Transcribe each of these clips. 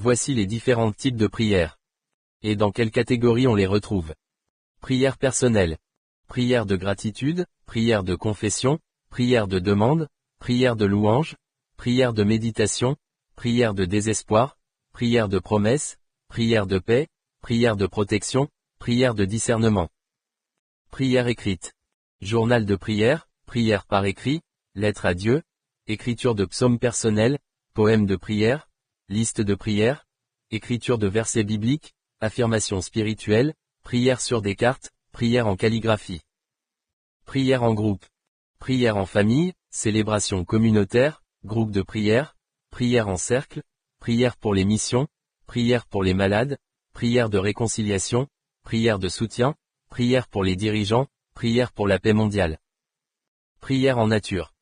Voici les différents types de prières. Et dans quelle catégorie on les retrouve? Prière personnelle. Prière de gratitude, prière de confession, prière de demande, prière de louange, prière de méditation, prière de désespoir, prière de promesse, prière de paix, prière de protection, prière de discernement. Prière écrite. Journal de prière, prière par écrit, lettre à Dieu, écriture de psaumes personnels, poèmes de prière, liste de prières, écriture de versets bibliques, affirmations spirituelles, prière sur des cartes, prière en calligraphie. Prière en groupe. Prière en famille, célébration communautaire, groupe de prière, prière en cercle, prière pour les missions, prière pour les malades, prière de réconciliation, prière de soutien, prière pour les dirigeants, prière pour la paix mondiale. Prière en nature.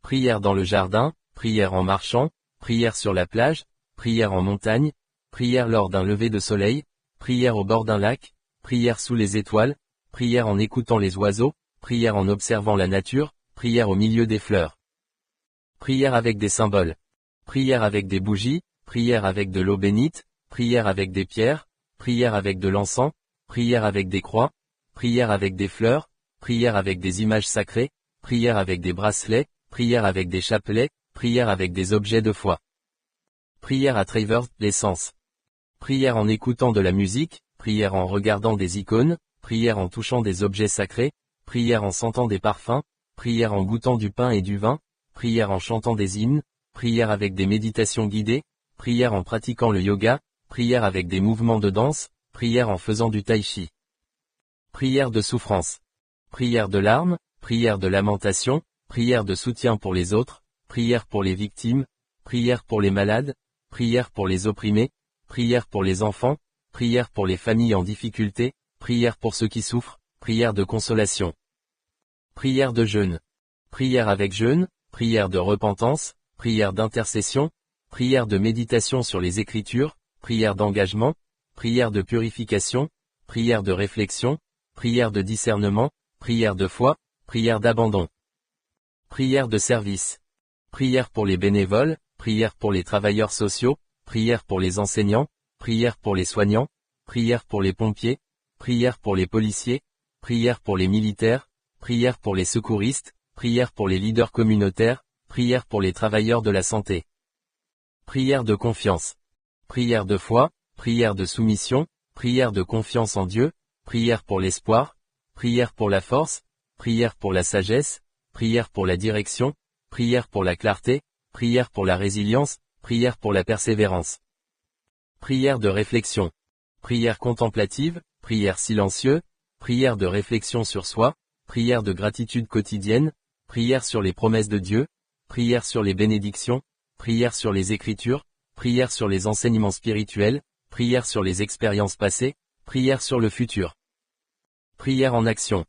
Prière dans le jardin, prière en marchant, prière sur la plage, prière en montagne, prière lors d'un lever de soleil, prière au bord d'un lac, prière sous les étoiles, prière en écoutant les oiseaux, prière en observant la nature, prière au milieu des fleurs. Prière avec des symboles. Prière avec des bougies, prière avec de l'eau bénite, prière avec des pierres, prière avec de l'encens, prière avec des croix, prière avec des fleurs, prière avec des images sacrées, prière avec des bracelets, prière avec des chapelets, prière avec des objets de foi. Prière à travers l'essence. Prière en écoutant de la musique, prière en regardant des icônes, prière en touchant des objets sacrés, prière en sentant des parfums, prière en goûtant du pain et du vin, prière en chantant des hymnes, prière avec des méditations guidées, prière en pratiquant le yoga, prière avec des mouvements de danse, prière en faisant du tai chi. Prière de souffrance. Prière de larmes, prière de lamentation, prière de soutien pour les autres, prière pour les victimes, prière pour les malades, prière pour les opprimés, prière pour les enfants, prière pour les familles en difficulté, prière pour ceux qui souffrent, prière de consolation. Prière de jeûne. Prière avec jeûne, prière de repentance, prière d'intercession, prière de méditation sur les Écritures, prière d'engagement, prière de purification, prière de réflexion, prière de discernement, prière de foi, prière d'abandon. Prière de service. Prière pour les bénévoles, prière pour les travailleurs sociaux, prière pour les enseignants, prière pour les soignants, prière pour les pompiers, prière pour les policiers, prière pour les militaires, prière pour les secouristes, prière pour les leaders communautaires, prière pour les travailleurs de la santé. Prière de confiance. Prière de foi, prière de soumission, prière de confiance en Dieu, prière pour l'espoir, prière pour la force, prière pour la sagesse, prière pour la direction, prière pour la clarté, prière pour la résilience, prière pour la persévérance. Prière de réflexion. Prière contemplative, prière silencieuse, prière de réflexion sur soi, prière de gratitude quotidienne, prière sur les promesses de Dieu, prière sur les bénédictions, prière sur les Écritures, prière sur les enseignements spirituels, prière sur les expériences passées, prière sur le futur. Prière en action.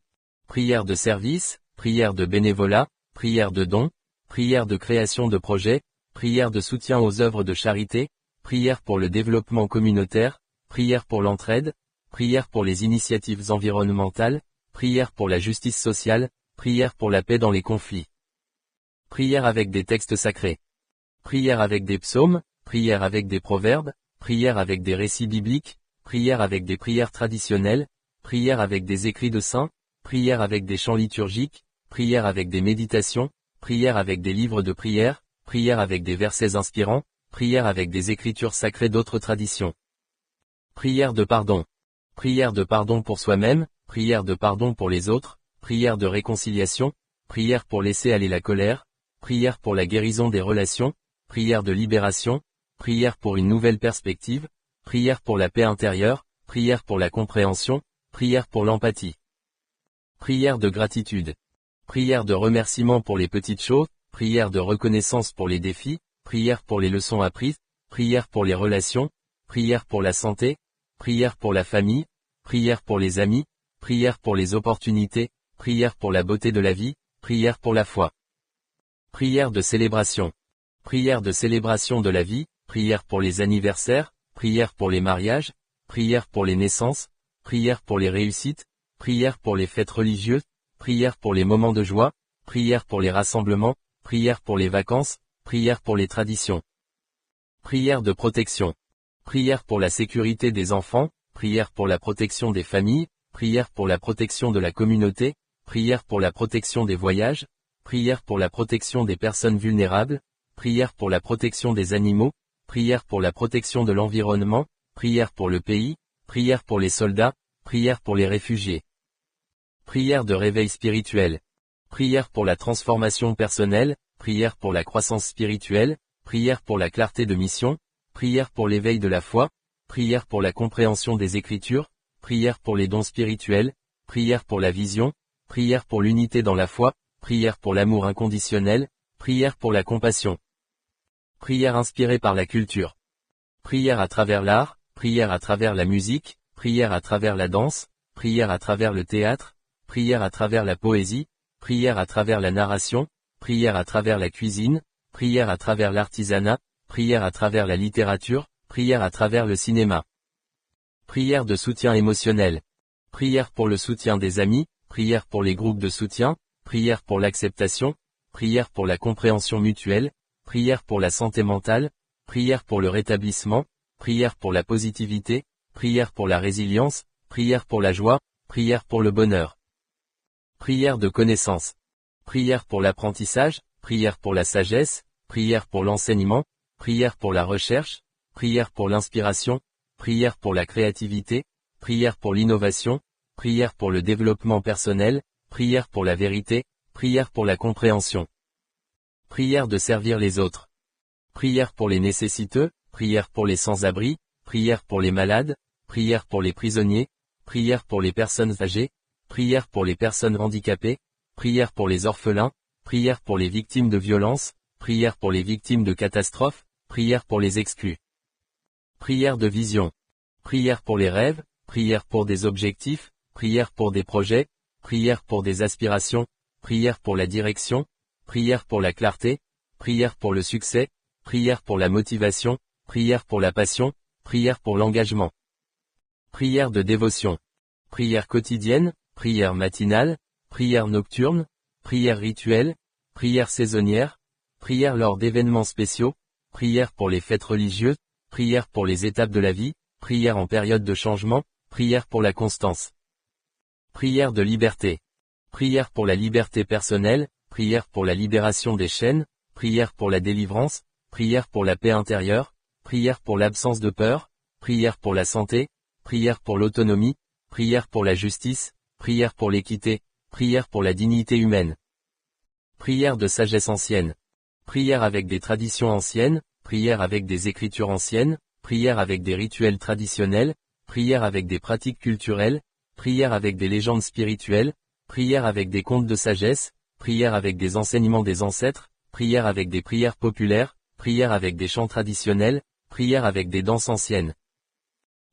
Prière de service, prière de bénévolat, prière de don, prière de création de projets, prière de soutien aux œuvres de charité, prière pour le développement communautaire, prière pour l'entraide, prière pour les initiatives environnementales, prière pour la justice sociale, prière pour la paix dans les conflits. Prière avec des textes sacrés. Prière avec des psaumes, prière avec des proverbes, prière avec des récits bibliques, prière avec des prières traditionnelles, prière avec des écrits de saints, prière avec des chants liturgiques, prière avec des méditations, prière avec des livres de prière, prière avec des versets inspirants, prière avec des écritures sacrées d'autres traditions. Prière de pardon. Prière de pardon pour soi-même, prière de pardon pour les autres, prière de réconciliation, prière pour laisser aller la colère, prière pour la guérison des relations, prière de libération, prière pour une nouvelle perspective, prière pour la paix intérieure, prière pour la compréhension, prière pour l'empathie. Prière de gratitude. Prière de remerciement pour les petites choses, prière de reconnaissance pour les défis, prière pour les leçons apprises, prière pour les relations, prière pour la santé, prière pour la famille, prière pour les amis, prière pour les opportunités, prière pour la beauté de la vie, prière pour la foi. Prière de célébration. Prière de célébration de la vie, prière pour les anniversaires, prière pour les mariages, prière pour les naissances, prière pour les réussites, prière pour les fêtes religieuses, prière pour les moments de joie, prière pour les rassemblements, prière pour les vacances, prière pour les traditions. Prière de protection. Prière pour la sécurité des enfants, prière pour la protection des familles, prière pour la protection de la communauté, prière pour la protection des voyages, prière pour la protection des personnes vulnérables, prière pour la protection des animaux, prière pour la protection de l'environnement, prière pour le pays, prière pour les soldats, prière pour les réfugiés. Prière de réveil spirituel. Prière pour la transformation personnelle, prière pour la croissance spirituelle, prière pour la clarté de mission, prière pour l'éveil de la foi, prière pour la compréhension des Écritures, prière pour les dons spirituels, prière pour la vision, prière pour l'unité dans la foi, prière pour l'amour inconditionnel, prière pour la compassion. Prière inspirée par la culture. Prière à travers l'art, prière à travers la musique, prière à travers la danse, prière à travers le théâtre, prière à travers la poésie, prière à travers la narration, prière à travers la cuisine, prière à travers l'artisanat, prière à travers la littérature, prière à travers le cinéma. Prière de soutien émotionnel. Prière pour le soutien des amis, prière pour les groupes de soutien, prière pour l'acceptation, prière pour la compréhension mutuelle, prière pour la santé mentale, prière pour le rétablissement, prière pour la positivité, prière pour la résilience, prière pour la joie, prière pour le bonheur. Prière de connaissance. Prière pour l'apprentissage, prière pour la sagesse, prière pour l'enseignement, prière pour la recherche, prière pour l'inspiration, prière pour la créativité, prière pour l'innovation, prière pour le développement personnel, prière pour la vérité, prière pour la compréhension. Prière de servir les autres. Prière pour les nécessiteux, prière pour les sans-abri, prière pour les malades, prière pour les prisonniers, prière pour les personnes âgées, prière pour les personnes handicapées, prière pour les orphelins, prière pour les victimes de violences, prière pour les victimes de catastrophes, prière pour les exclus. Prière de vision. Prière pour les rêves, prière pour des objectifs, prière pour des projets, prière pour des aspirations, prière pour la direction, prière pour la clarté, prière pour le succès, prière pour la motivation, prière pour la passion, prière pour l'engagement. Prière de dévotion. Prière quotidienne, prière matinale, prière nocturne, prière rituelle, prière saisonnière, prière lors d'événements spéciaux, prière pour les fêtes religieuses, prière pour les étapes de la vie, prière en période de changement, prière pour la constance. Prière de liberté. Prière pour la liberté personnelle, prière pour la libération des chaînes, prière pour la délivrance, prière pour la paix intérieure, prière pour l'absence de peur, prière pour la santé, prière pour l'autonomie, prière pour la justice, prière pour l'équité, prière pour la dignité humaine. Prière de sagesse ancienne. Prière avec des traditions anciennes, prière avec des écritures anciennes, prière avec des rituels traditionnels, prière avec des pratiques culturelles, prière avec des légendes spirituelles, prière avec des contes de sagesse, prière avec des enseignements des ancêtres, prière avec des prières populaires, prière avec des chants traditionnels, prière avec des danses anciennes.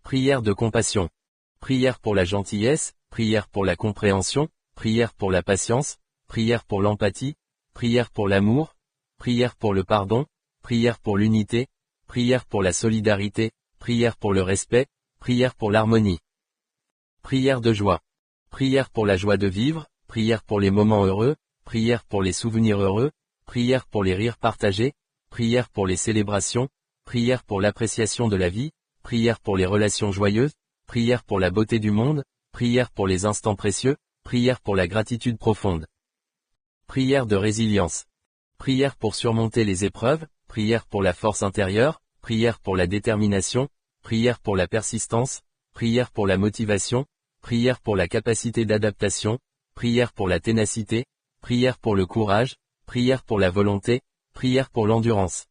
Prière de compassion. Prière pour la gentillesse, prière pour la compréhension, prière pour la patience, prière pour l'empathie, prière pour l'amour, prière pour le pardon, prière pour l'unité, prière pour la solidarité, prière pour le respect, prière pour l'harmonie. Prière de joie. Prière pour la joie de vivre, prière pour les moments heureux, prière pour les souvenirs heureux, prière pour les rires partagés, prière pour les célébrations, prière pour l'appréciation de la vie, prière pour les relations joyeuses, prière pour la beauté du monde, prière pour les instants précieux, prière pour la gratitude profonde. Prière de résilience. Prière pour surmonter les épreuves, prière pour la force intérieure, prière pour la détermination, prière pour la persistance, prière pour la motivation, prière pour la capacité d'adaptation, prière pour la ténacité, prière pour le courage, prière pour la volonté, prière pour l'endurance.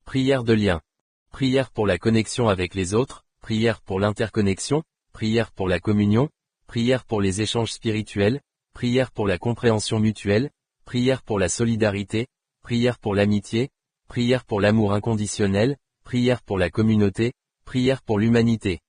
Prière de lien. Prière pour la connexion avec les autres, prière pour l'interconnexion, prière pour la communion, prière pour les échanges spirituels, prière pour la compréhension mutuelle, prière pour la solidarité, prière pour l'amitié, prière pour l'amour inconditionnel, prière pour la communauté, prière pour l'humanité.